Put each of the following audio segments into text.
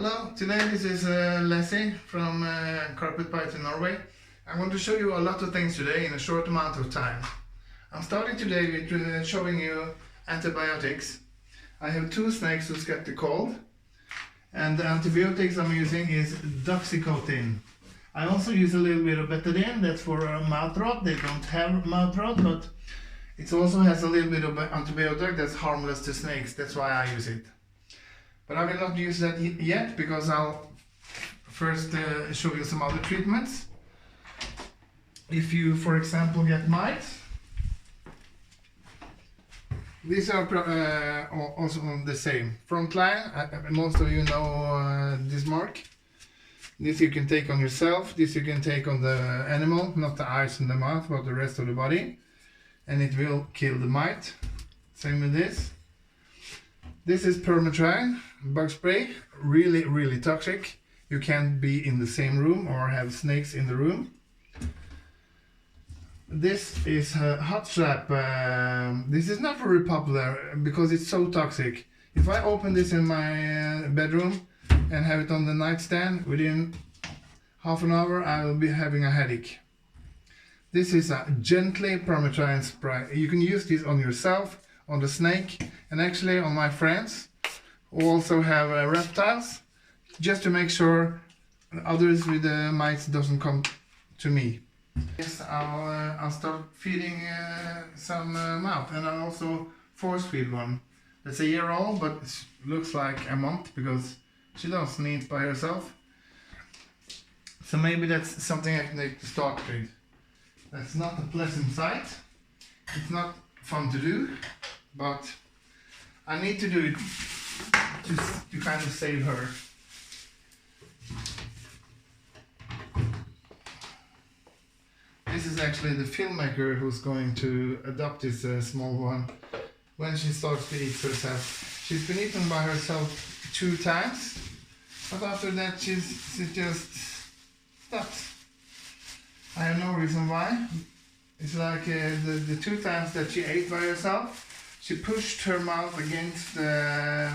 Hello, today this is Leslie from Carpet Python Norway. I'm going to show you a lot of things today in a short amount of time. I'm starting today with showing you antibiotics. I have two snakes who's got the cold, and the antibiotics I'm using is doxycycline. I also use a little bit of betadine, that's for mouth rot. They don't have mouth rot, but it also has a little bit of antibiotic that's harmless to snakes. That's why I use it. But I will not use that yet because I'll first show you some other treatments. If you, for example, get mites, these are also the same. Frontline, most of you know this mark. This you can take on yourself, this you can take on the animal, not the eyes and the mouth, but the rest of the body. And it will kill the mite. Same with this. This is permethrin bug spray, really toxic. You can't be in the same room or have snakes in the room. This is hot strap. This is not very popular because it's so toxic. If I open this in my bedroom and have it on the nightstand, within half an hour I will be having a headache. This is a gently permethrin spray. You can use this on yourself, on the snake, and actually on my friends who also have reptiles, just to make sure others with the mites doesn't come to me. Yes, I'll start feeding some mouth, and I'll also force feed one. It's a year old, but it looks like a month because she doesn't eat by herself. So maybe that's something I can take to start with. That's not a pleasant sight. It's not fun to do, but I need to do it to kind of save her. This is actually the filmmaker who's going to adopt this small one when she starts to eat herself. She's been eaten by herself 2 times, but after that she's just stopped. I have no reason why. It's like the 2 times that she ate by herself, she pushed her mouth against the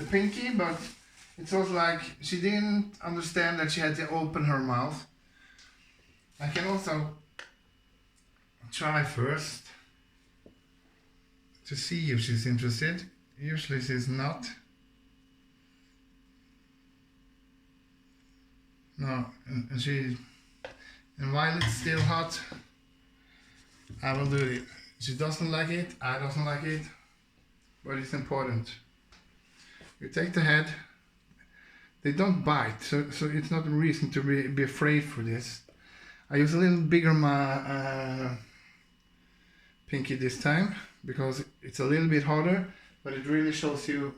pinky, but it's also like she didn't understand that she had to open her mouth. I can also try first to see if she's interested. Usually she's not. No, and while it's still hot, I will do it. She doesn't like it, I don't like it, but it's important. You take the head. They don't bite, so it's not a reason to be afraid for this. I use a little bigger pinky this time because it's a little bit harder, but it really shows you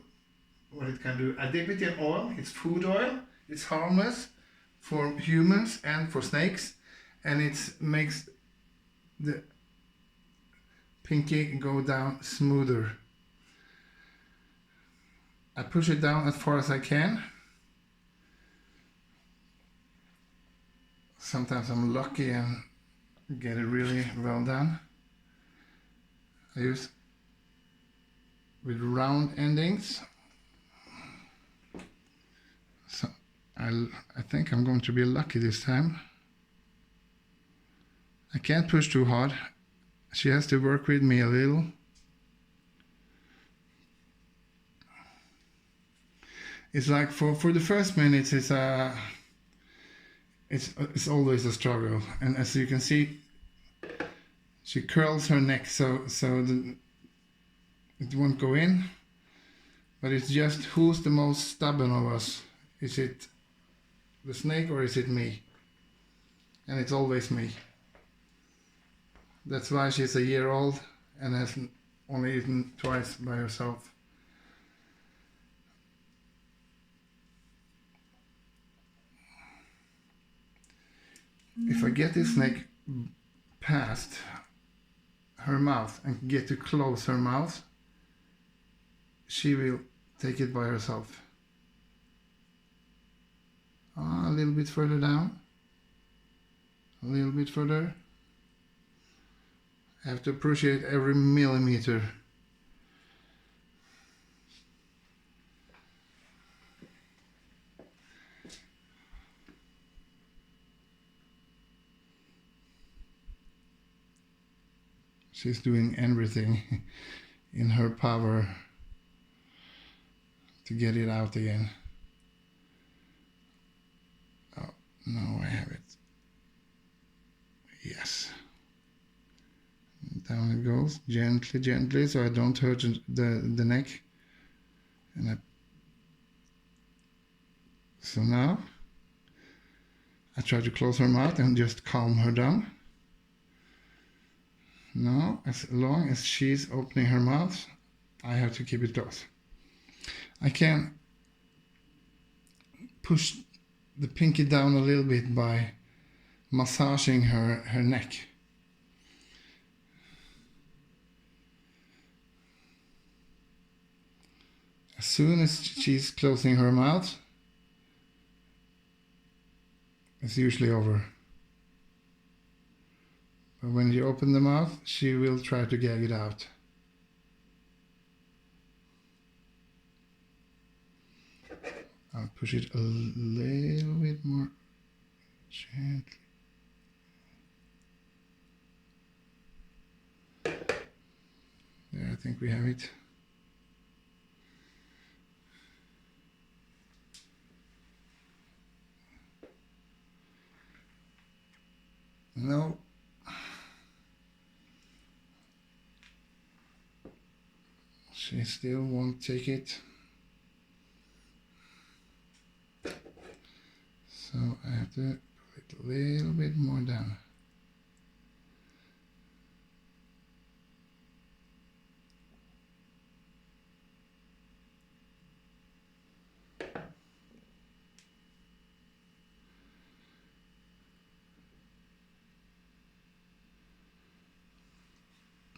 what it can do. I dip it in oil. It's food oil. It's harmless for humans and for snakes, and it makes the pinky go down smoother. I push it down as far as I can. Sometimes I'm lucky and get it really well done. I use with round endings. So I think I'm going to be lucky this time. I can't push too hard. She has to work with me a little. It's like for the first minutes it's always a struggle, and as you can see, she curls her neck so it won't go in. But it's just who's the most stubborn of us. Is it the snake or is it me? And it's always me. That's why she's a year old and has only eaten twice by herself. If I get this snake past her mouth and get to close her mouth, she will take it by herself. A little bit further down, a little bit further. I have to appreciate every millimeter. She's doing everything in her power to get it out again. Oh, now I have it. Yes. Down it goes, gently, gently, so I don't hurt the neck. And so now I try to close her mouth and just calm her down. Now, as long as she's opening her mouth, I have to keep it closed. I can push the pinky down a little bit by massaging her neck. As soon as she's closing her mouth, it's usually over. But when you open the mouth, she will try to gag it out. I'll push it a little bit more gently. There, I think we have it. No. She still won't take it. So I have to put it a little bit more down.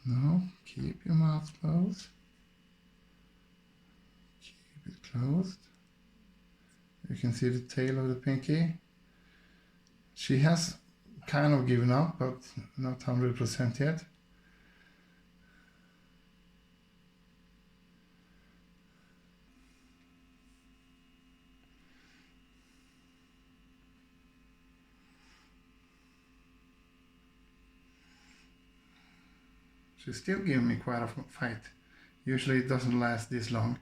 No, keep your mouth closed. Keep it closed. You can see the tail of the pinky. She has kind of given up, but not 100% yet. She's still giving me quite a fight. Usually it doesn't last this long,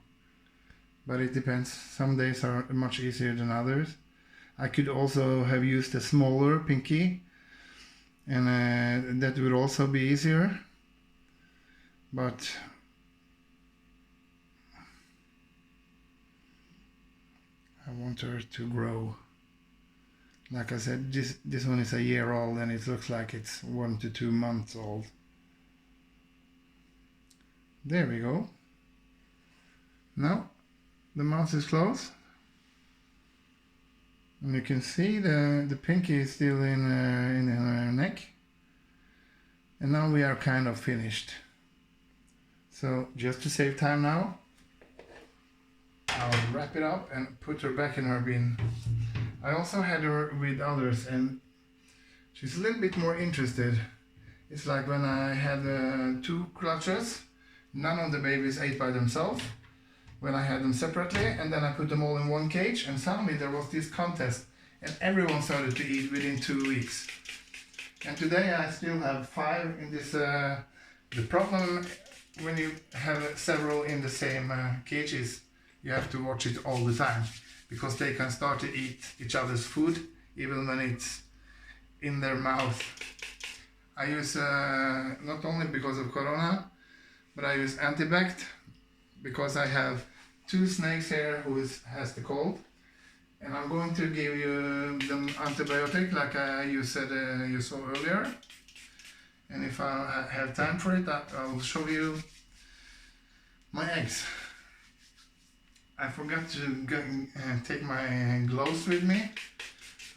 but it depends. Some days are much easier than others. I could also have used a smaller pinky, and that would also be easier, but I want her to grow. Like I said, this one is a year old and it looks like it's 1 to 2 months old. There we go. Now the mouth is closed. And you can see the pinky is still in her neck. And now we are kind of finished. So just to save time now, I'll wrap it up and put her back in her bin. I also had her with others and she's a little bit more interested. It's like when I had 2 clutches, none of the babies ate by themselves. When I had them separately, and then I put them all in one cage, and suddenly there was this contest and everyone started to eat within 2 weeks. And today I still have 5 in this. The problem when you have several in the same cages, you have to watch it all the time, because they can start to eat each other's food even when it's in their mouth. I use, not only because of Corona, but I use antibiotic because I have 2 snakes here who has the cold, and I'm going to give you them antibiotic like you said you saw earlier. And if I have time for it, I'll show you my eggs. I forgot to take my gloves with me.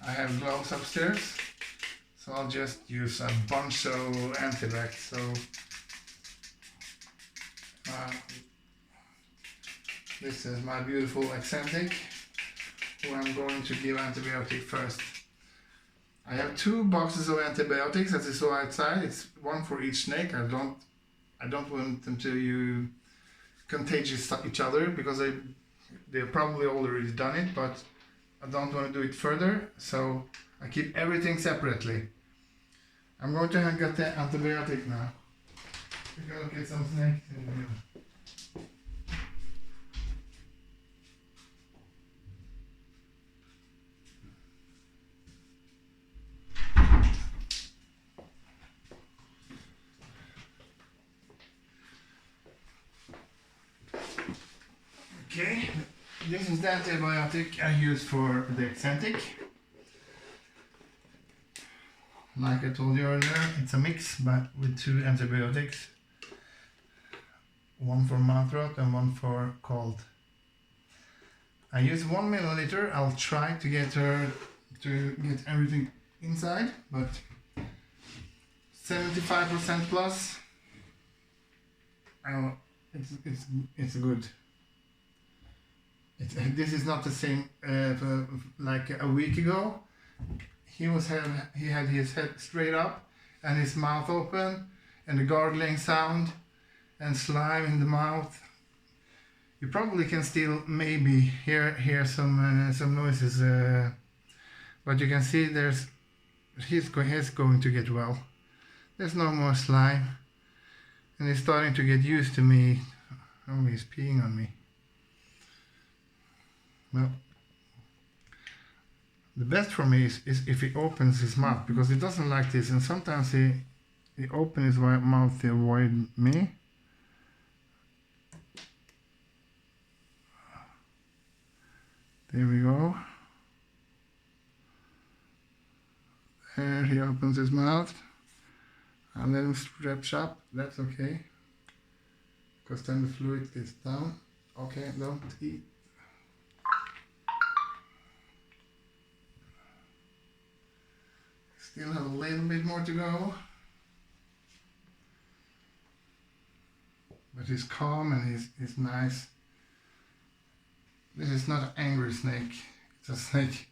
I have gloves upstairs, so I'll just use a bunch of antibiotic. So this is my beautiful Accentic, who I'm going to give antibiotic first. I have 2 boxes of antibiotics, as you saw outside. It's 1 for each snake. I don't want them to contagious each other, because they've probably already done it, but I don't want to do it further, so I keep everything separately. I'm going to get the antibiotic now. Take a look at some snakes in here. Okay, this is the antibiotic I use for the eccentric. Like I told you earlier, it's a mix but with 2 antibiotics. One for mouth rot and one for cold. I use 1 milliliter. I'll try to get her to get everything inside, but 75% plus. It's good. This is not the same like a week ago. He had his head straight up and his mouth open and the gargling sound and slime in the mouth. You probably can still maybe hear some noises, but you can see he's going to get well. There's no more slime, and he's starting to get used to me. Oh, he's peeing on me. Well, the best for me is if he opens his mouth, because he doesn't like this, and sometimes he opens his mouth to avoid me. There we go. There he opens his mouth. I'll let him stretch up, that's okay. Because then the fluid gets down. Okay, don't eat. Still have a little bit more to go. But he's calm and he's nice. This is not an angry snake. It's a snake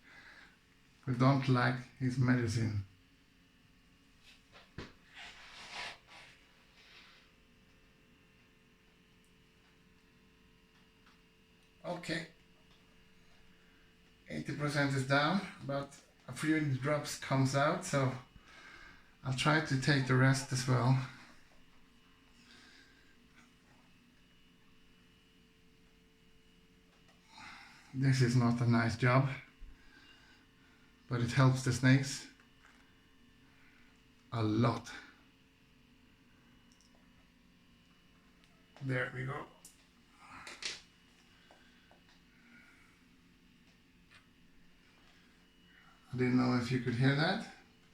who don't like his medicine. Okay. 80% is down, but a few drops comes out, so I'll try to take the rest as well. This is not a nice job, but it helps the snakes a lot. There we go. I didn't know if you could hear that.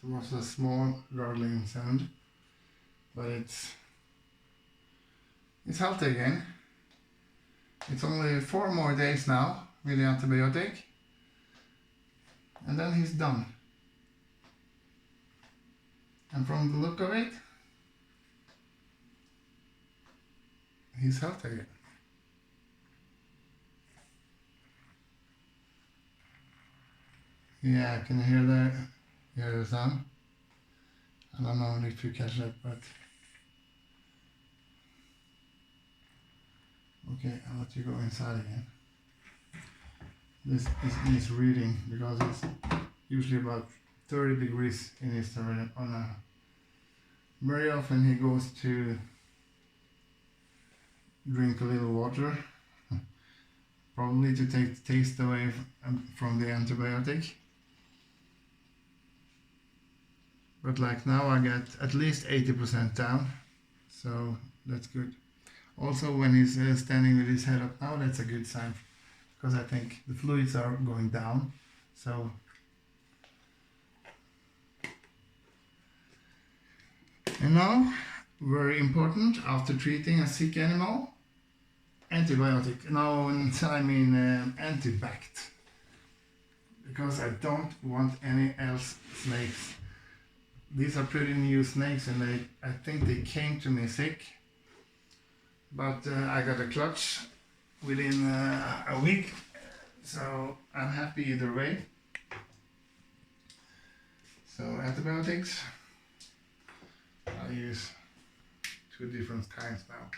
It was a small gargling sound, but it's healthy again. It's only 4 more days now with the antibiotic, and then he's done. And from the look of it, he's healthy again. Yeah, can you hear the sound? I don't know if you catch that, but okay, I'll let you go inside again. This is reading because it's usually about 30 degrees in his on very often he goes to drink a little water, probably to take the taste away from the antibiotic. But like now I get at least 80% down, so that's good. Also when he's standing with his head up now, that's a good sign, because I think the fluids are going down. So and now, very important, after treating a sick animal, antibiotic. No, I mean antibact, because I don't want any else snakes. These are pretty new snakes, and I think they came to me sick, but I got a clutch within a week, so I'm happy either way. So antibiotics, I'll use 2 different kinds now.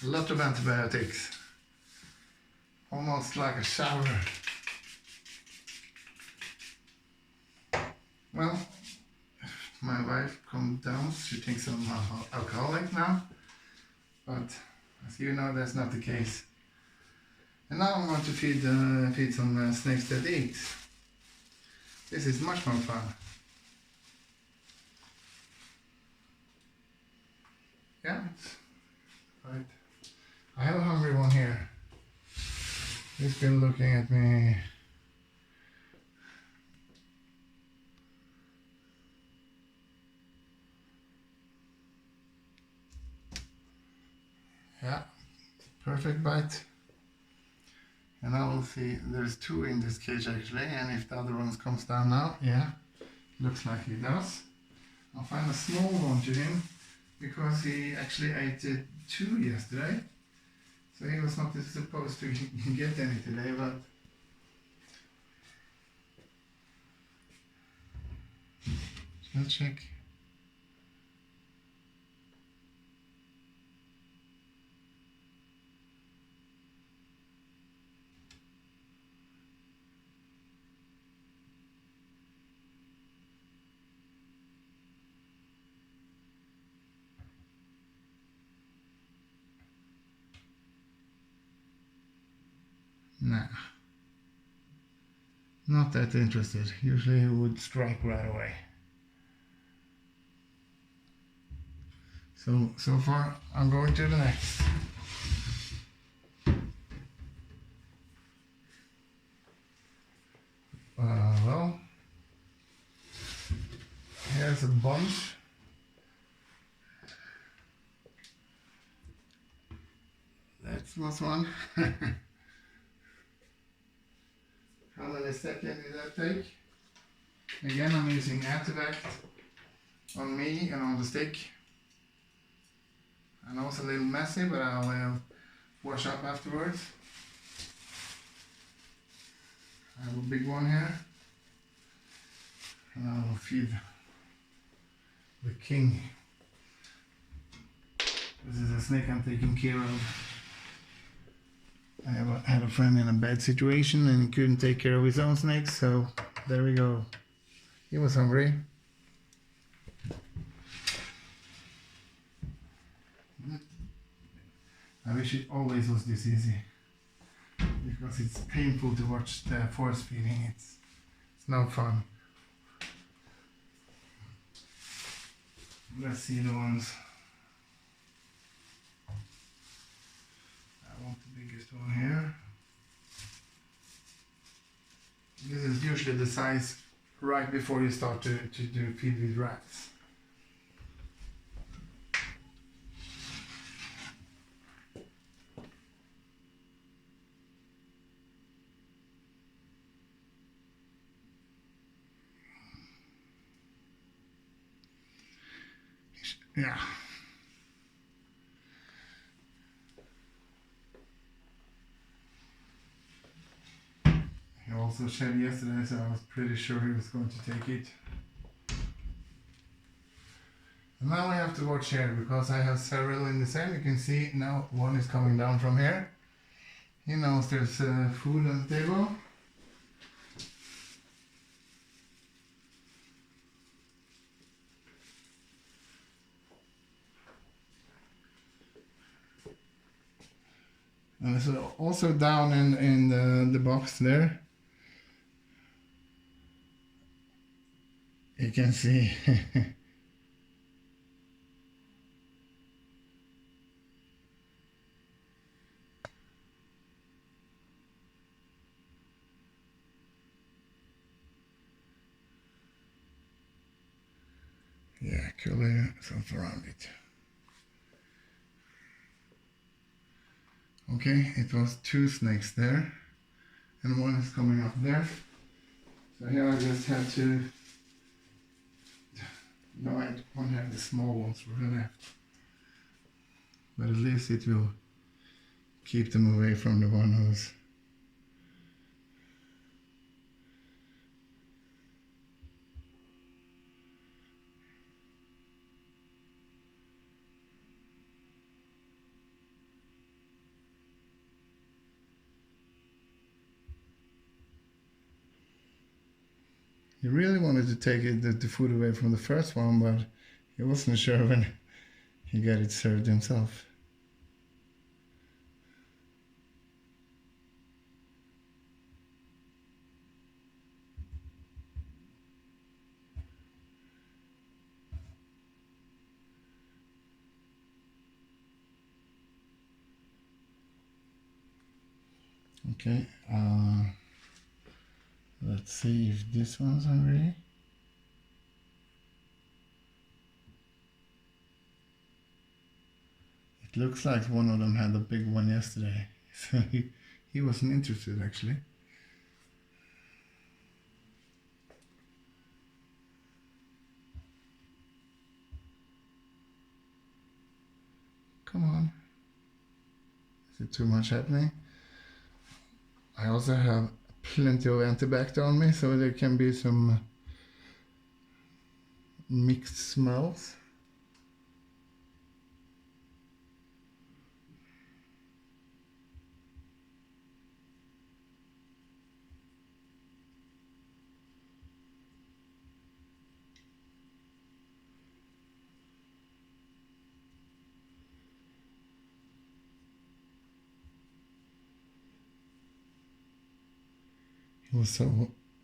A lot of antibiotics. almost like a shower. Well, my wife calmed down. She thinks I'm alcoholic now, but as you know, that's not the case. And now I want to feed some snakes that eat. This is much more fun. Yeah, right. I have a hungry one here. He's been looking at me. Yeah, perfect bite. And I will see, there's two in this cage actually, and if the other one comes down now, yeah, looks like he does. I'll find a small one to him, because he actually ate two yesterday. So he was not supposed to get any today, but let's check. Nah, not that interested. Usually he would strike right away. So far, I'm going to the next. Well, here's a bunch. That was one. How many seconds did that take? Again, I'm using antibiotic on me and on the stick. I know it's a little messy, but I'll wash up afterwards. I have a big one here. And I'll feed the king. This is a snake I'm taking care of. I had a friend in a bad situation and he couldn't take care of his own snakes, so there we go. He was hungry. I wish it always was this easy, because it's painful to watch the force feeding. It's no fun. Let's see the ones. I want the biggest one here. This is usually the size right before you start to do feed with rats. Yeah. He also shed yesterday, so I was pretty sure he was going to take it. And now I have to watch here, because I have several in the same. You can see now one is coming down from here. He knows there's food on the table. And it's also down in the box there. You can see. Yeah, curly stuff around it. Okay, it was two snakes there, and one is coming up there. So here I just had to. No, I won't have the small ones for the left, but at least it will keep them away from the one who's. He really wanted to take the food away from the first one, but he wasn't sure when he got it served himself. Okay, let's see if this one's hungry. It looks like one of them had a big one yesterday, so he wasn't interested actually. Come on. Is it too much happening? I also have plenty of antibiotic on me, so there can be some mixed smells.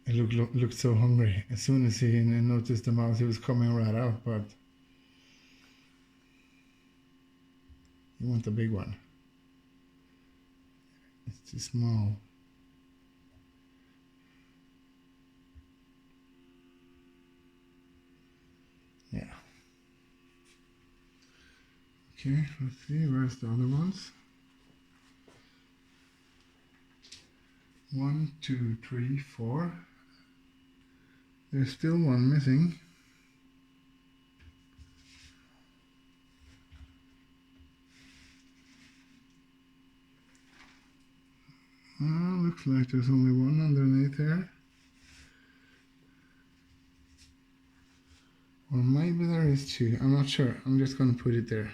He looked so hungry. As soon as he noticed the mouse, he was coming right out, but he wants a big one. It's too small. Yeah. Okay, let's see, where's the other ones? 1, 2, 3, 4. There's still one missing. Looks like there's only one underneath there. Or maybe there is two. I'm not sure. I'm just going to put it there.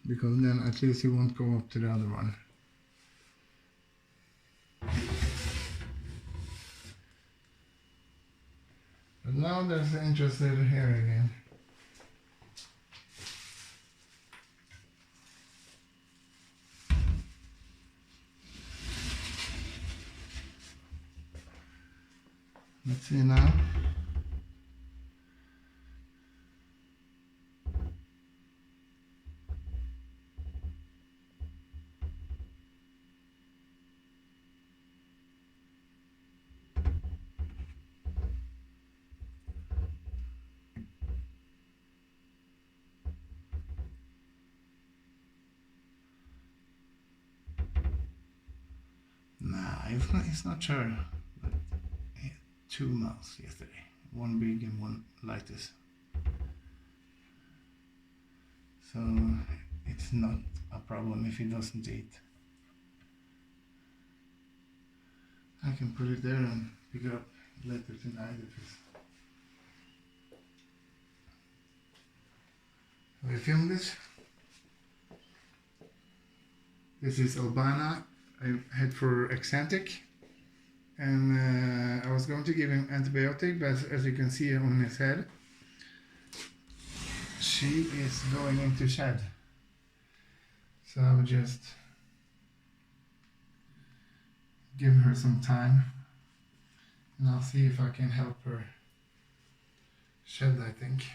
Because then at least it won't go up to the other one. But now there's interested here again. Let's see now. It's not sure, but he had 2 mouse yesterday. One big and one lightest. So it's not a problem if he doesn't eat. I can put it there and pick it up later tonight if it's... Have I filmed this? This is Albana. I had for Exantic, and I was going to give him antibiotic, but as you can see on his head, she is going into shed. So I will just give her some time, and I'll see if I can help her shed, I think.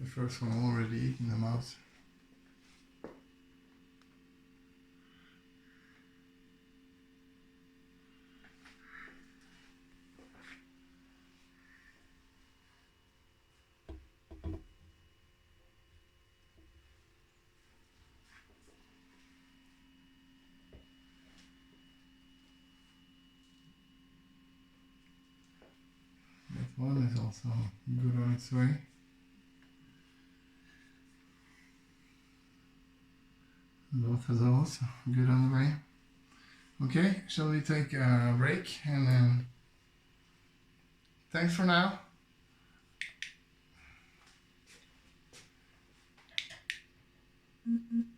The first one already eaten the mouse. That one is also good on its way. Both of those good on the way. Okay, shall we take a break and then thanks for now. Mm-mm.